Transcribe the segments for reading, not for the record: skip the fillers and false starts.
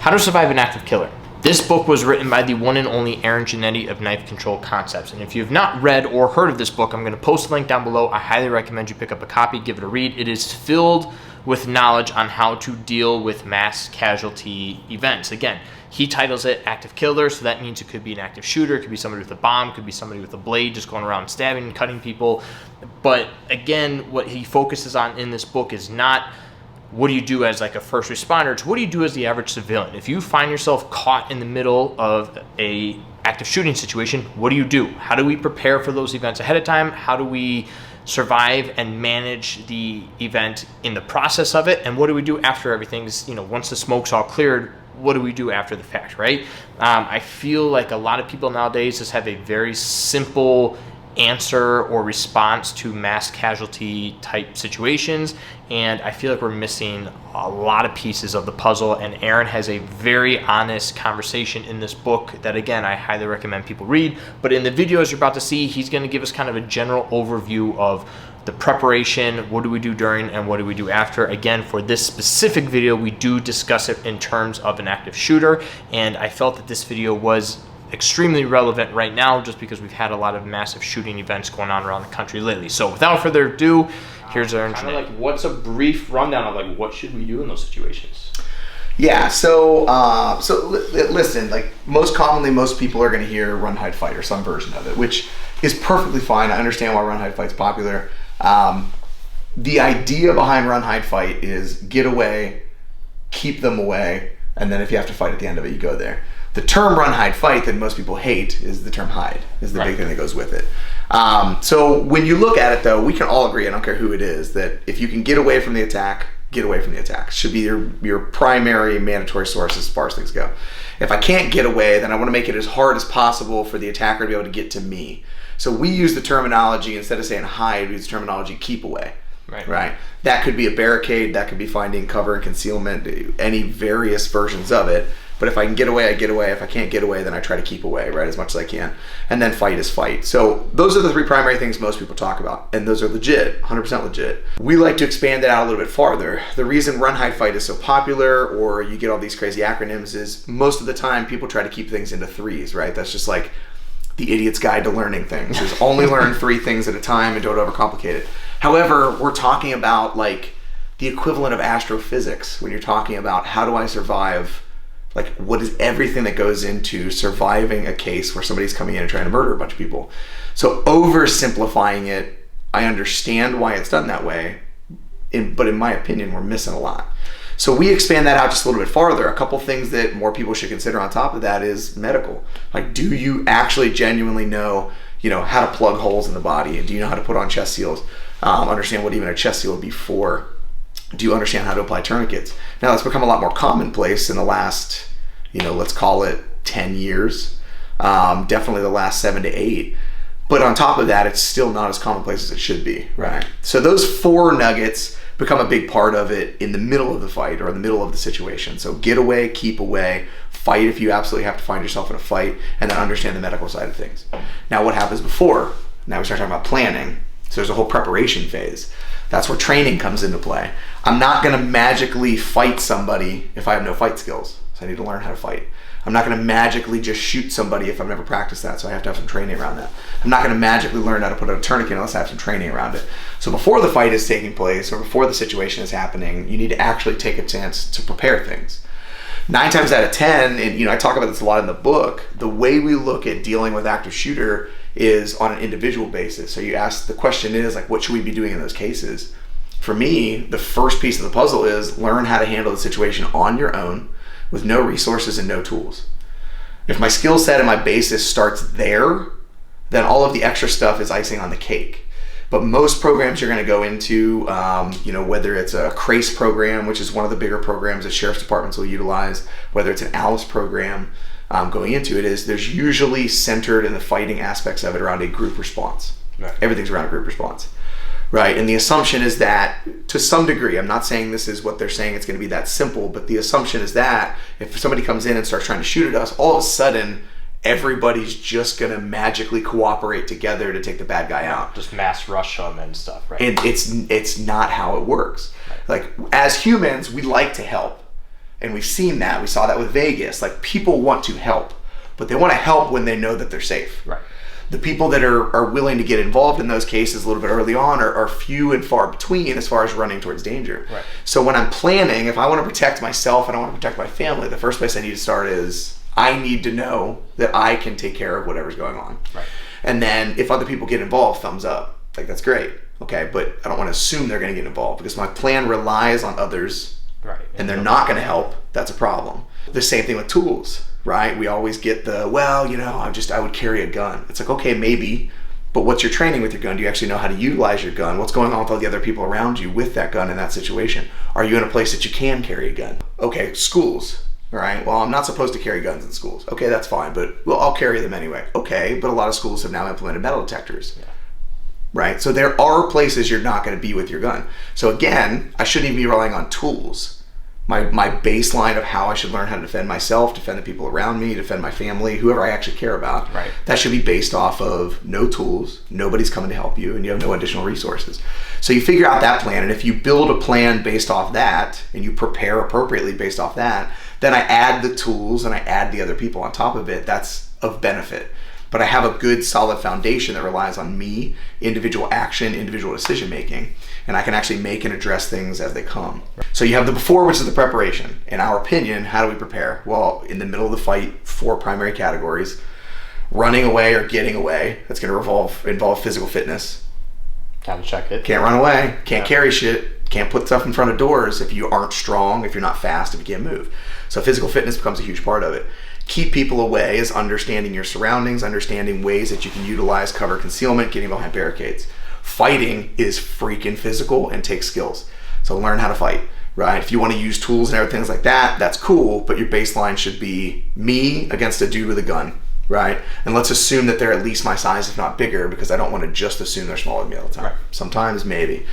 How to Survive an Active Killer. This book was written by the one and only Aaron Giannetti of Knife Control Concepts. And if you have not read or heard of this book, I'm going to post a link down below. I highly recommend you pick up a copy, give it a read. It is filled with knowledge on how to deal with mass casualty events. Again, he titles it Active Killer, so that means it could be an active shooter, it could be somebody with a bomb, it could be somebody with a blade just going around stabbing and cutting people. But again, what he focuses on in this book is not what do you do as like a first responder, it's what do you do as the average civilian. If you find yourself caught in the middle of a active shooting situation, what do you do? How do we prepare for those events ahead of time? How do we survive and manage the event in the process of it? And what do we do after everything's, once the smoke's all cleared, what do we do after the fact, right? I feel like a lot of people nowadays just have a very simple answer or response to mass casualty type situations, and I feel like we're missing a lot of pieces of the puzzle. And Aaron has a very honest conversation in this book that, again, I highly recommend people read. But in the videos you're about to see, he's going to give us kind of a general overview of the preparation, what do we do during and what do we do after. Again, for this specific video, we do discuss it in terms of an active shooter, and I felt that this video was extremely relevant right now just because we've had a lot of massive shooting events going on around the country lately. So without further ado, here's our kind of like what's a brief rundown of like what should we do in those situations. Yeah, so listen, like most commonly, most people are going to hear run, hide, fight or some version of it, which is perfectly fine. I understand why run, hide, fight's popular. The idea behind run, hide, fight is get away, keep them away, and then if you have to fight at the end of it, you go there. The term run, hide, fight that most people hate is the term hide, is the big thing that goes with it. So when you look at it though, we can all agree, I don't care who it is, that if you can get away from the attack, get away from the attack. Should be your primary mandatory source as far as things go. If I can't get away, then I want to make it as hard as possible for the attacker to be able to get to me. So we use the terminology, instead of saying hide, we use the terminology keep away. Right. That could be a barricade, that could be finding cover and concealment, any various versions of it. But if I can get away, I get away. If I can't get away, then I try to keep away, right, as much as I can. And then fight is fight. So those are the three primary things most people talk about, and those are legit, 100% legit. We like to expand it out a little bit farther. The reason run, hide, fight is so popular, or you get all these crazy acronyms, is most of the time people try to keep things into threes, right? That's just like the idiot's guide to learning things. Just only learn three things at a time and don't overcomplicate it. However, we're talking about like the equivalent of astrophysics when you're talking about how do I survive. Like, what is everything that goes into surviving a case where somebody's coming in and trying to murder a bunch of people? So oversimplifying it, I understand why it's done that way, but in my opinion, we're missing a lot. So we expand that out just a little bit farther. A couple things that more people should consider on top of that is medical. Like, do you actually genuinely know, how to plug holes in the body? And do you know how to put on chest seals? Understand what even a chest seal would be for? Do you understand how to apply tourniquets? Now that's become a lot more commonplace in the last, let's call it 10 years. Definitely the last 7 to 8. But on top of that, it's still not as commonplace as it should be, right? So those 4 nuggets become a big part of it in the middle of the fight or in the middle of the situation. So get away, keep away, fight if you absolutely have to find yourself in a fight, and then understand the medical side of things. Now what happens before? Now we start talking about planning. So there's a whole preparation phase. That's where training comes into play. I'm not gonna magically fight somebody if I have no fight skills. So I need to learn how to fight. I'm not gonna magically just shoot somebody if I've never practiced that, so I have to have some training around that. I'm not gonna magically learn how to put a tourniquet unless I have some training around it. So before the fight is taking place or before the situation is happening, you need to actually take a chance to prepare things. 9 times out of 10, and I talk about this a lot in the book, the way we look at dealing with active shooter is on an individual basis. So you ask, the question is like, what should we be doing in those cases? For me, the first piece of the puzzle is learn how to handle the situation on your own with no resources and no tools. If my skill set and my basis starts there, then all of the extra stuff is icing on the cake. But most programs you're going to go into, whether it's a CRACE program, which is one of the bigger programs that sheriff's departments will utilize, whether it's an ALICE program, going into it is there's usually centered in the fighting aspects of it around a group response. Right. Everything's around a group response, right? And the assumption is that to some degree, I'm not saying this is what they're saying it's going to be that simple, but the assumption is that if somebody comes in and starts trying to shoot at us, all of a sudden everybody's just going to magically cooperate together to take the bad guy out. Just mass rush them and stuff, right? And it's not how it works. Right. Like, as humans, we like to help. And we've seen that. We saw that with Vegas. Like, people want to help, but they want to help when they know that they're safe. Right. The people that are willing to get involved in those cases a little bit early on are few and far between as far as running towards danger. Right. So when I'm planning, if I want to protect myself and I want to protect my family, the first place I need to start is I need to know that I can take care of whatever's going on. Right. And then if other people get involved, thumbs up. Like, that's great. Okay, but I don't want to assume they're going to get involved because my plan relies on others. Right. And they're not going to help. That's a problem. The same thing with tools. Right? We always get the, well, I would carry a gun. It's like, okay, maybe, but what's your training with your gun? Do you actually know how to utilize your gun? What's going on with all the other people around you with that gun in that situation? Are you in a place that you can carry a gun? Okay, schools. All right, well, I'm not supposed to carry guns in schools. Okay, that's fine, but well, I'll carry them anyway. Okay, but a lot of schools have now implemented metal detectors. Yeah. Right? So there are places you're not going to be with your gun. So again, I shouldn't even be relying on tools. My baseline of how I should learn how to defend myself, defend the people around me, defend my family, whoever I actually care about. Right. That should be based off of no tools, nobody's coming to help you, and you have no additional resources. So you figure out that plan, and if you build a plan based off that, and you prepare appropriately based off that, then I add the tools and I add the other people on top of it. That's of benefit. But I have a good solid foundation that relies on me, individual action, individual decision making, and I can actually make and address things as they come. So you have the before, which is the preparation. In our opinion, how do we prepare? Well, in the middle of the fight, 4 primary categories: running away or getting away. That's going to involve physical fitness. Gotta check it. Can't run away, can't carry shit, can't put stuff in front of doors if you aren't strong, if you're not fast, if you can't move. So physical fitness becomes a huge part of it. Keep people away is understanding your surroundings, understanding ways that you can utilize cover, concealment, getting behind barricades. Fighting is freaking physical and takes skills. So learn how to fight, right? If you want to use tools and everything like that, that's cool, but your baseline should be me against a dude with a gun, right? And let's assume that they're at least my size, if not bigger, because I don't want to just assume they're smaller than me all the time. Right. Sometimes, maybe.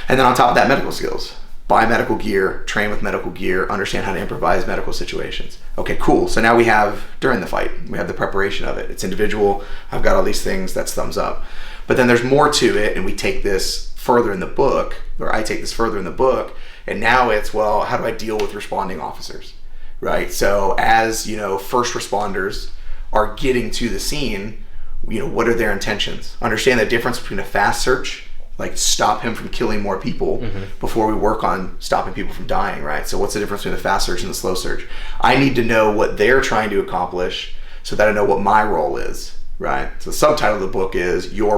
And then on top of that, medical skills. Buy medical gear, train with medical gear, understand how to improvise medical situations. Okay, cool. So now we have, during the fight, we have the preparation of it. It's individual. I've got all these things. That's thumbs up. But then there's more to it, and we take this further in the book, or I take this further in the book, and now it's, well, how do I deal with responding officers, right? So as, first responders are getting to the scene, what are their intentions? Understand the difference between a fast search, like stop him from killing more people before we work on stopping people from dying, right? So what's the difference between the fast search and the slow search? I need to know what they're trying to accomplish so that I know what my role is, right? So the subtitle of the book is your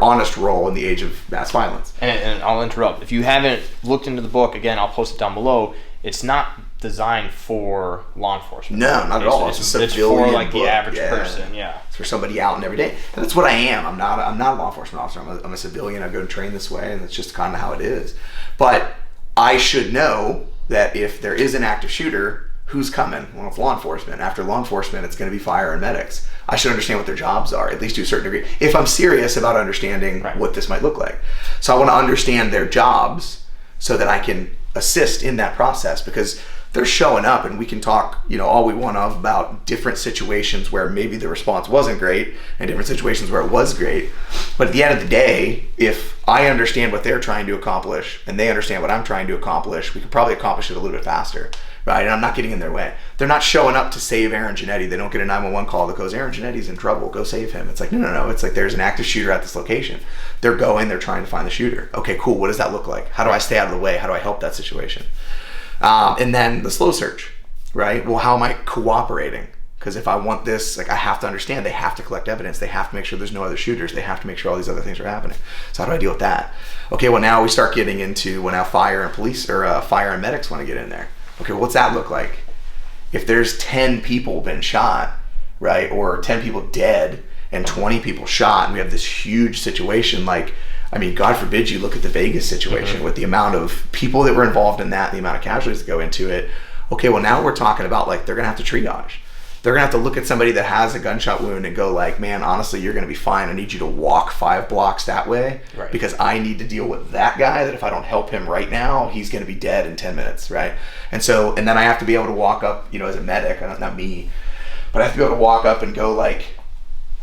honest role in the age of mass violence. And I'll interrupt. If you haven't looked into the book, again, I'll post it down below. It's not designed for law enforcement. No, not at all. It's for like the average person. Yeah. It's for somebody out and every day. And that's what I am. I'm not a law enforcement officer. I'm a civilian. I go and train this way, and that's just kind of how it is. But I should know that if there is an active shooter, who's coming? Well, it's law enforcement. After law enforcement, it's going to be fire and medics. I should understand what their jobs are, at least to a certain degree, if I'm serious about understanding what this might look like. So I want to understand their jobs so that I can assist in that process, because they're showing up, and we can talk, all we want about different situations where maybe the response wasn't great and different situations where it was great. But at the end of the day, if I understand what they're trying to accomplish and they understand what I'm trying to accomplish, we could probably accomplish it a little bit faster, right? And I'm not getting in their way. They're not showing up to save Aaron Giannetti. They don't get a 911 call that goes, Aaron Giannetti's in trouble, go save him. It's like, no. It's like there's an active shooter at this location. They're trying to find the shooter. Okay, cool. What does that look like? How do I stay out of the way? How do I help that situation? And then the slow search, right? Well, how am I cooperating? Because if I want this, I have to understand they have to collect evidence. They have to make sure there's no other shooters. They have to make sure all these other things are happening. So how do I deal with that? Okay, well, now we start getting into when now fire and police or fire and medics want to get in there. Okay, well, what's that look like? If there's 10 people been shot, right, or 10 people dead and 20 people shot, and we have this huge situation, God forbid you look at the Vegas situation with the amount of people that were involved in that, the amount of casualties that go into it. Okay, well, now we're talking about they're gonna have to triage. They're gonna have to look at somebody that has a gunshot wound and go man, honestly, you're gonna be fine. I need you to walk 5 blocks that way, right? Because I need to deal with that guy that if I don't help him right now, he's gonna be dead in 10 minutes, right? And then I have to be able to walk up, as a medic, not me, but I have to be able to walk up and go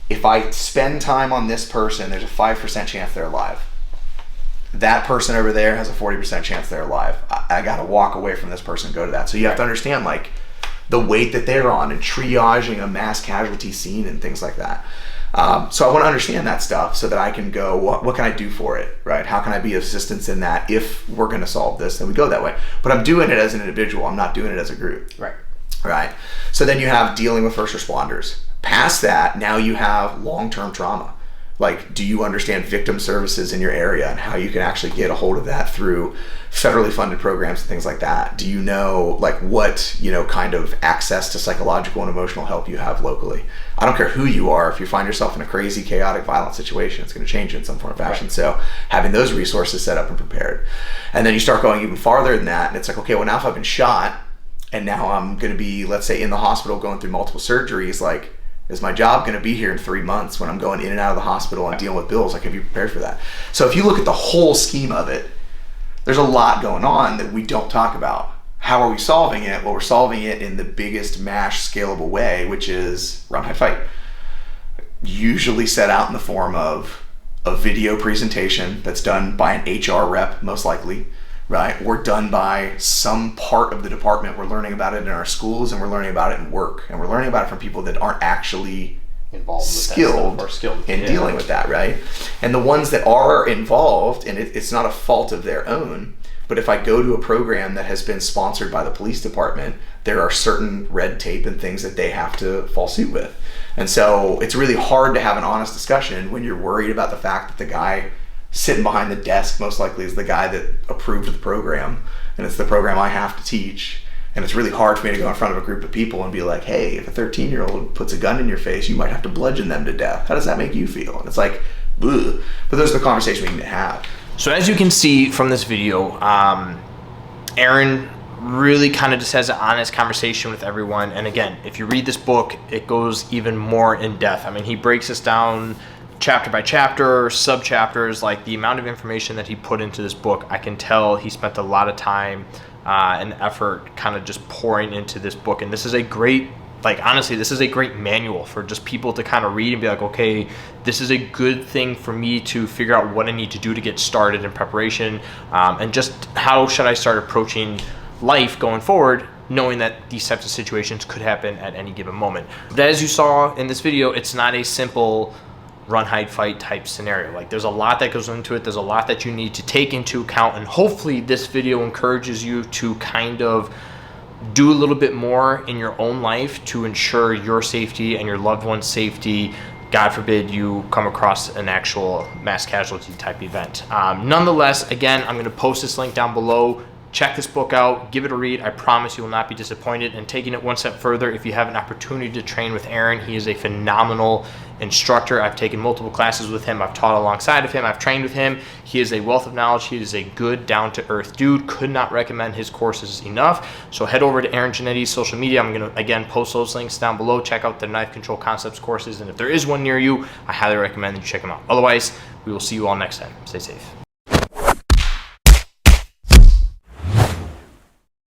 if I spend time on this person, there's a 5% chance they're alive. that person over there has a 40% chance they're alive. I got to walk away from this person and go to that. So you have to understand like the weight that they're on and triaging a mass casualty scene and things like that. So I want to understand that stuff so that I can go, what can I do for it, right? How can I be of assistance in that? If we're going to solve this, then we go that way. But I'm doing it as an individual. I'm not doing it as a group. Right. Right. So then you have dealing with first responders. Past that, now you have long-term trauma. Like, do you understand victim services in your area and how you can actually get a hold of that through federally funded programs and things like that? Do you know like what, kind of access to psychological and emotional help you have locally? I don't care who you are. If you find yourself in a crazy, chaotic, violent situation, it's going to change you in some form or fashion. Right. So having those resources set up and prepared. And then you start going even farther than that. And it's like, okay, well, now if I've been shot and now I'm going to be, let's say, in the hospital going through multiple surgeries, like, is my job going to be here in 3 months when I'm going in and out of the hospital and dealing with bills? Like, have you prepared for that? So if you look at the whole scheme of it, there's a lot going on that we don't talk about. How are we solving it? Well, we're solving it in the biggest MASH scalable way, which is run, hide, fight. Usually set out in the form of a video presentation that's done by an HR rep, most likely, right? Or done by some part of the department. We're learning about it in our schools and we're learning about it in work. And we're learning about it from people that aren't actually involved with skilled in dealing with that, right? And the ones that are involved, and it's not a fault of their own, but if I go to a program that has been sponsored by the police department, there are certain red tape and things that they have to follow suit with. And so it's really hard to have an honest discussion when you're worried about the fact that the guy sitting behind the desk most likely is the guy that approved the program, and it's the program I have to teach. And it's really hard for me to go in front of a group of people and be like, hey, if a 13-year-old puts a gun in your face, you might have to bludgeon them to death. How does that make you feel? And it's like, bleh. But those are the conversations we need to have. So as you can see from this video, Aaron really kind of just has an honest conversation with everyone. And again, if you read this book, it goes even more in depth. I mean, he breaks this down chapter by chapter, sub chapters. Like, the amount of information that he put into this book, I can tell he spent a lot of time and effort kind of just pouring into this book. And this is a great, like, honestly, this is a great manual for just people to kind of read and be like, okay, this is a good thing for me to figure out what I need to do to get started in preparation, and just how should I start approaching life going forward, knowing that these types of situations could happen at any given moment. But as you saw in this video, it's not a simple run, hide, fight type scenario. Like, there's a lot that goes into it. There's a lot that you need to take into account, and hopefully this video encourages you to kind of do a little bit more in your own life to ensure your safety and your loved one's safety. God forbid you come across an actual mass casualty type event. Nonetheless, again, I'm going to post this link down below. Check this book out, give it a read. I promise you will not be disappointed. And taking it one step further, if you have an opportunity to train with Aaron, he is a phenomenal instructor. I've taken multiple classes with him. I've taught alongside of him. I've trained with him. He is a wealth of knowledge. He is a good, down-to-earth dude. Could not recommend his courses enough. So head over to Aaron Giannetti's social media. I'm going to, again, post those links down below. Check out the Knife Control Concepts courses. And if there is one near you, I highly recommend that you check them out. Otherwise, we will see you all next time. Stay safe.